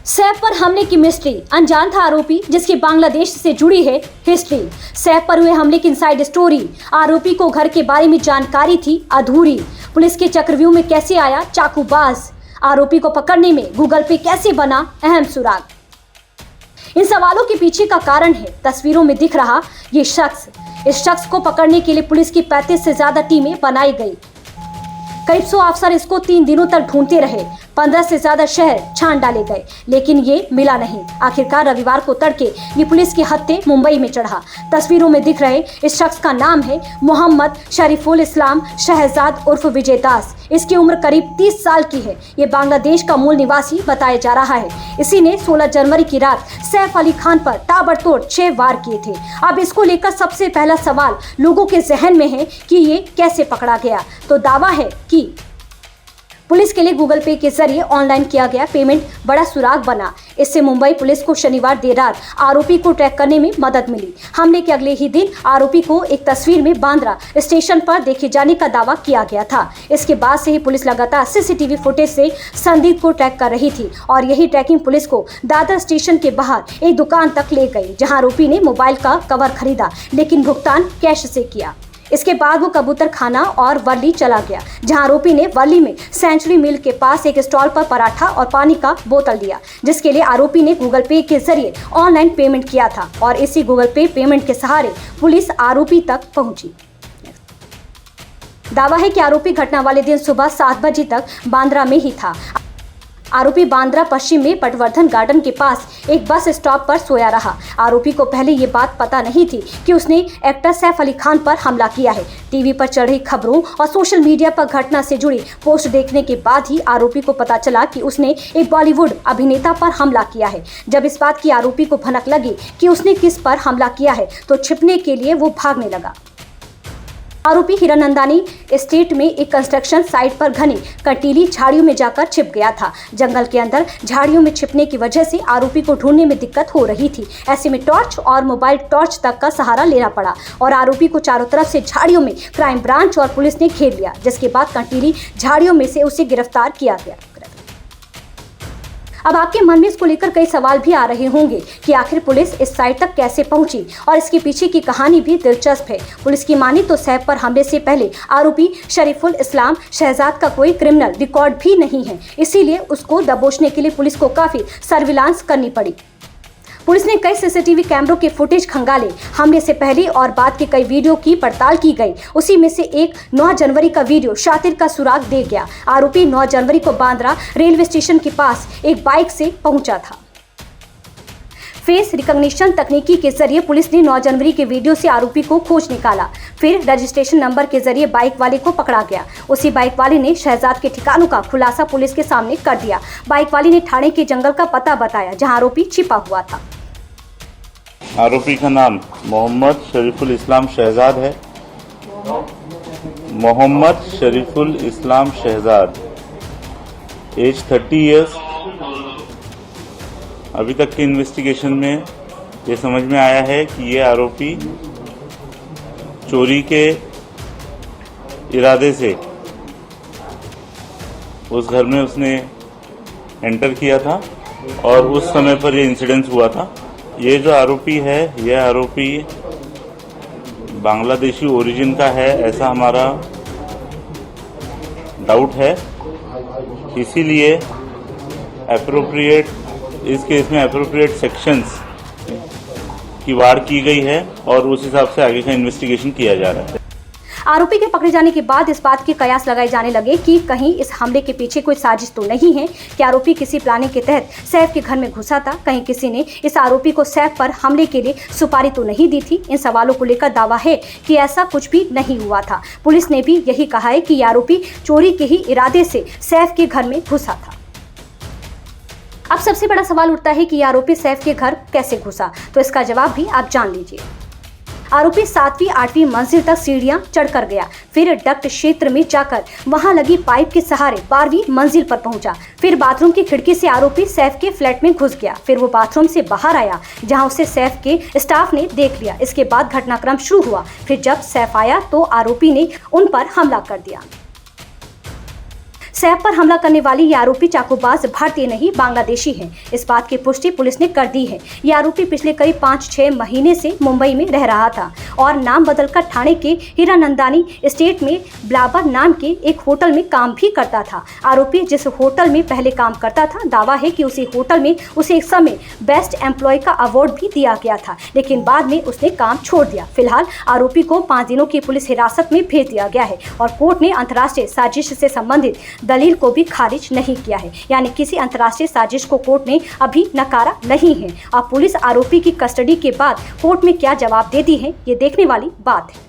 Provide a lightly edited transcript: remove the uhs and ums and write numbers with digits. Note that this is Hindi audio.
सैफ पर हमले की मिस्ट्री, अनजान था आरोपी जिसकी बांग्लादेश से जुड़ी है हिस्ट्री। सैफ पर हुए हमले की इनसाइड स्टोरी, आरोपी को घर के बारे में जानकारी थी अधूरी। पुलिस के चक्रव्यूह में कैसे आया चाकूबाज, आरोपी को पकड़ने में गूगल पे कैसे बना अहम सुराग। इन सवालों के पीछे का कारण है तस्वीरों में दिख रहा ये शख्स। इस शख्स को पकड़ने के लिए पुलिस की 35 से ज्यादा टीमें बनाई गई। करीब 100 अफसर इसको 3 दिनों तक ढूंढते रहे। 15 से ज्यादा शहर छान डाले गए, लेकिन ये मिला नहीं। आखिरकार रविवार को तड़के ये पुलिस के हत्थे मुंबई में चढ़ा। तस्वीरों में दिख रहे इस शख्स का नाम है मोहम्मद शरीफुल इस्लाम शहजाद उर्फ विजय दास। इसकी उम्र करीब 30 साल की है। ये बांग्लादेश का मूल निवासी बताया जा रहा है। इसी ने 16 जनवरी की रात सैफ अली खान पर ताबड़तोड़ 6 वार किए थे। अब इसको लेकर सबसे पहला सवाल लोगों के जहन में है कि ये कैसे पकड़ा गया। तो दावा है कि पुलिस के लिए गूगल पे के जरिए ऑनलाइन किया गया पेमेंट बड़ा सुराग बना। इससे मुंबई पुलिस को शनिवार देर रात आरोपी को ट्रैक करने में मदद मिली। हमले के अगले ही दिन आरोपी को एक तस्वीर में बांद्रा स्टेशन पर देखे जाने का दावा किया गया था। इसके बाद से ही पुलिस लगातार सीसीटीवी फुटेज से संदिग्ध को ट्रैक कर रही थी और यही ट्रैकिंग पुलिस को दादर स्टेशन के बाहर एक दुकान तक ले गई, जहाँ आरोपी ने मोबाइल का कवर खरीदा लेकिन भुगतान कैश से किया। इसके बाद वो कबूतर खाना और वर्ली चला गया, जहां आरोपी ने वर्ली में सेंचुरी मिल के पास एक स्टॉल पर पराठा और पानी का बोतल दिया, जिसके लिए आरोपी ने गूगल पे के जरिए ऑनलाइन पेमेंट किया था और इसी गूगल पे पेमेंट के सहारे पुलिस आरोपी तक पहुंची। दावा है कि आरोपी घटना वाले दिन सुबह 7 बजे तक बांद्रा में ही था। आरोपी बांद्रा पश्चिम में पटवर्धन गार्डन के पास एक बस स्टॉप पर सोया रहा। आरोपी को पहले ये बात पता नहीं थी कि उसने एक्टर सैफ अली खान पर हमला किया है। टीवी पर चढ़ रही खबरों और सोशल मीडिया पर घटना से जुड़ी पोस्ट देखने के बाद ही आरोपी को पता चला कि उसने एक बॉलीवुड अभिनेता पर हमला किया है। जब इस बात की आरोपी को भनक लगी कि उसने किस पर हमला किया है तो छिपने के लिए वो भागने लगा। आरोपी हिरानंदानी एस्टेट में एक कंस्ट्रक्शन साइट पर घनी कंटीली झाड़ियों में जाकर छिप गया था। जंगल के अंदर झाड़ियों में छिपने की वजह से आरोपी को ढूंढने में दिक्कत हो रही थी। ऐसे में टॉर्च और मोबाइल टॉर्च तक का सहारा लेना पड़ा और आरोपी को चारों तरफ से झाड़ियों में क्राइम ब्रांच और पुलिस ने घेर लिया, जिसके बाद कंटीली झाड़ियों में से उसे गिरफ्तार किया गया। अब आपके मन में इसको लेकर कई सवाल भी आ रहे होंगे कि आखिर पुलिस इस साइट तक कैसे पहुंची और इसके पीछे की कहानी भी दिलचस्प है। पुलिस की मानी तो सैफ पर हमले से पहले आरोपी शरीफुल इस्लाम शहजाद का कोई क्रिमिनल रिकॉर्ड भी नहीं है, इसीलिए उसको दबोचने के लिए पुलिस को काफी सर्विलांस करनी पड़ी। पुलिस ने कई सीसीटीवी कैमरों के फुटेज खंगाले। हमले से पहले और बाद के कई वीडियो की पड़ताल की गई। उसी में से एक 9 जनवरी का वीडियो शातिर का सुराग दे गया। आरोपी 9 जनवरी को बांद्रा रेलवे स्टेशन के पास एक बाइक से पहुंचा था। फेस रिकॉग्निशन तकनीकी के जरिए पुलिस ने 9 जनवरी के वीडियो से आरोपी को खोज निकाला। फिर रजिस्ट्रेशन नंबर के जरिए बाइक वाले को पकड़ा गया। उसी बाइक वाले ने शहजाद के ठिकानों का खुलासा पुलिस के सामने कर दिया। बाइक वाले ने ठाणे के जंगल का पता बताया, जहां आरोपी छिपा हुआ था। आरोपी का नाम मोहम्मद शरीफुल इस्लाम शहजाद है। मोहम्मद शरीफुल इस्लाम शहजाद, एज 30 इयर्स। अभी तक के इन्वेस्टिगेशन में ये समझ में आया है कि ये आरोपी चोरी के इरादे से उस घर में उसने एंटर किया था और उस समय पर ये इंसिडेंस हुआ था। ये जो आरोपी है, यह आरोपी बांग्लादेशी ओरिजिन का है, ऐसा हमारा डाउट है। इसीलिए इस केस में एप्रोप्रिएट सेक्शंस की वार की गई है और उस हिसाब से आगे का इन्वेस्टिगेशन किया जा रहा है। आरोपी के पकड़े जाने के बाद इस बात के कयास लगाए जाने लगे कि कहीं इस हमले के पीछे कोई साजिश तो नहीं है, कि आरोपी किसी प्लानिंग के तहत सैफ के घर में घुसा था, कहीं किसी ने इस आरोपी को सैफ पर हमले के लिए सुपारी तो नहीं दी थी। इन सवालों को लेकर दावा है कि ऐसा कुछ भी नहीं हुआ था। पुलिस ने भी यही कहा है कि आरोपी चोरी के ही इरादे से सैफ के घर में घुसा था। अब सबसे बड़ा सवाल उठता है कि आरोपी सैफ के घर कैसे घुसा, तो इसका जवाब भी आप जान लीजिए। आरोपी 7वीं 8वीं मंजिल तक सीढ़ियां चढ़कर गया, फिर डक्ट क्षेत्र में जाकर वहां लगी पाइप के सहारे 12वीं मंजिल पर पहुंचा। फिर बाथरूम की खिड़की से आरोपी सैफ के फ्लैट में घुस गया। फिर वो बाथरूम से बाहर आया, जहां उसे सैफ के स्टाफ ने देख लिया। इसके बाद घटनाक्रम शुरू हुआ। फिर जब सैफ आया तो आरोपी ने उन पर हमला कर दिया। सैफ पर हमला करने वाली ये आरोपी चाकूबाज भारतीय नहीं बांग्लादेशी है। इस बात की पुष्टि पुलिस ने कर दी है। ये आरोपी पिछले करीब 5-6 महीने से मुंबई में रह रहा था और नाम बदलकर ठाणे के हीरानंदानी एस्टेट में ब्लाबर नाम के एक होटल में काम भी करता था। आरोपी जिस होटल में पहले काम करता था, दावा है कि उसी होटल में उसे एक समय बेस्ट एम्प्लॉय का अवार्ड भी दिया गया था, लेकिन बाद में उसने काम छोड़ दिया। फिलहाल आरोपी को 5 दिनों की पुलिस हिरासत में भेज दिया गया है और कोर्ट ने अंतर्राष्ट्रीय साजिश से संबंधित दलील को भी खारिज नहीं किया है। यानी किसी अंतर्राष्ट्रीय साजिश को कोर्ट ने अभी नकारा नहीं है। अब पुलिस आरोपी की कस्टडी के बाद कोर्ट में क्या जवाब देती है, ये देखने वाली बात है।